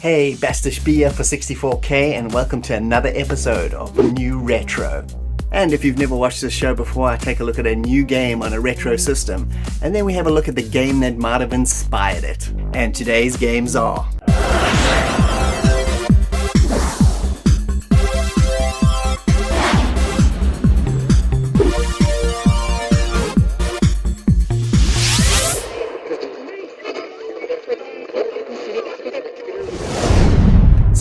Hey, Bastish B here for 64K and welcome to another episode of New Retro. And if you've never watched this show before, I take a look at a new game on a retro system, and then we have a look at the game that might have inspired it. And today's games are...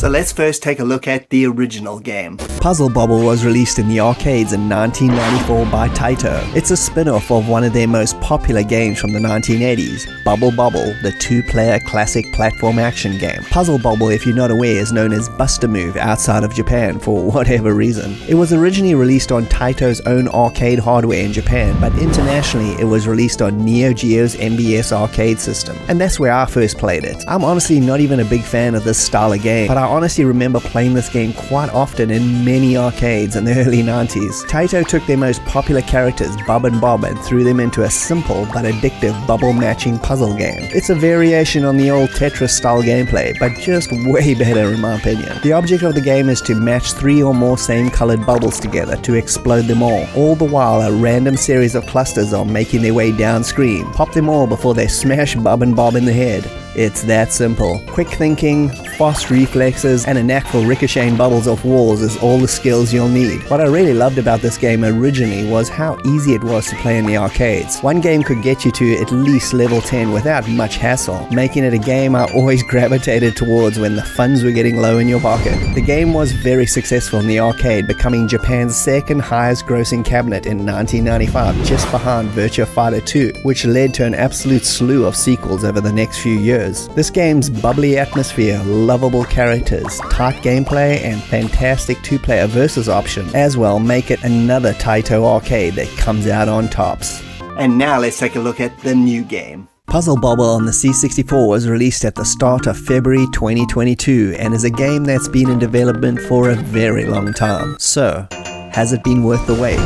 So let's first take a look at the original game. Puzzle Bobble was released in the arcades in 1994 by Taito. It's a spin-off of one of their most popular games from the 1980s, Puzzle Bobble, the two-player classic platform action game. Puzzle Bobble, if you're not aware, is known as Buster Move outside of Japan for whatever reason. It was originally released on Taito's own arcade hardware in Japan, but internationally it was released on Neo Geo's MBS arcade system, and that's where I first played it. I'm honestly not even a big fan of this style of game, but I honestly remember playing this game quite often in many arcades in the early 90s. Taito took their most popular characters, Bob and Bob, and threw them into a simple but addictive bubble matching puzzle game. It's a variation on the old Tetris style gameplay, but just way better in my opinion. The object of the game is to match 3 or more same colored bubbles together to explode them all the while a random series of clusters are making their way down screen. Pop them all before they smash Bob and Bob in the head. It's that simple. Quick thinking, fast reflexes, and a knack for ricocheting bubbles off walls is all the skills you'll need. What I really loved about this game originally was how easy it was to play in the arcades. One game could get you to at least level 10 without much hassle, making it a game I always gravitated towards when the funds were getting low in your pocket. The game was very successful in the arcade, becoming Japan's second highest grossing cabinet in 1995, just behind Virtua Fighter 2, which led to an absolute slew of sequels over the next few years. This game's bubbly atmosphere, lovable characters, tight gameplay, and fantastic two-player versus option as well make it another Taito arcade that comes out on tops. And now let's take a look at the new game. Puzzle Bobble on the C64 was released at the start of February 2022 and is a game that's been in development for a very long time. So, has it been worth the wait?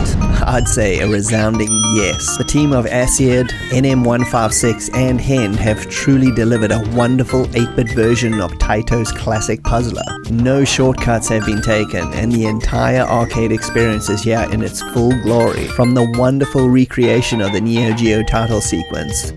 I'd say a resounding yes. The team of Asiad, NM156 and Hen have truly delivered a wonderful 8-bit version of Taito's classic puzzler. No shortcuts have been taken and the entire arcade experience is here in its full glory, from the wonderful recreation of the Neo Geo title sequence,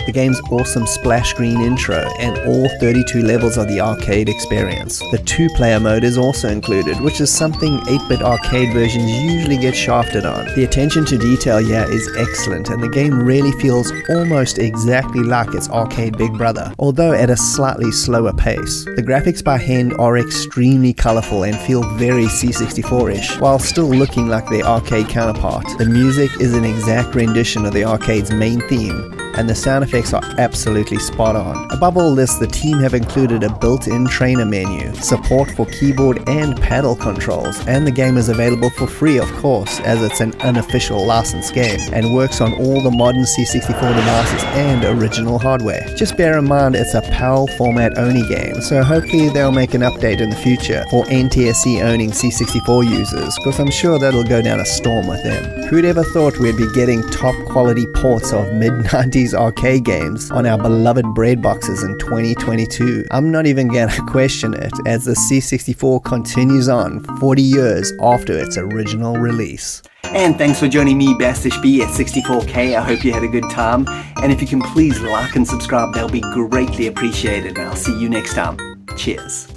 the game's awesome splash screen intro, and all 32 levels of the arcade experience. The 2-player mode is also included, which is something 8-bit arcade versions usually get shafted on. The attention to detail here is excellent, and the game really feels almost exactly like its arcade big brother, although at a slightly slower pace. The graphics by Hen are extremely colorful and feel very C64-ish, while still looking like their arcade counterpart. The music is an exact rendition of the arcade's main theme, and the sound effects are absolutely spot on. Above all this, the team have included a built-in trainer menu, support for keyboard and paddle controls, and the game is available for free of course, as it's an unofficial licensed game, and works on all the modern C64 devices and original hardware. Just bear in mind it's a PAL format only game, so hopefully they'll make an update in the future for NTSC owning C64 users, because I'm sure that'll go down a storm with them. Who'd ever thought we'd be getting top quality ports of mid-90s arcade games on our beloved bread boxes in 2022? I'm not even gonna question it, as the C64 continues on 40 years after its original release. And thanks for joining me, Bastish B, at 64K. I hope you had a good time, and if you can please like and subscribe, that'll be greatly appreciated, and I'll see you next time. Cheers.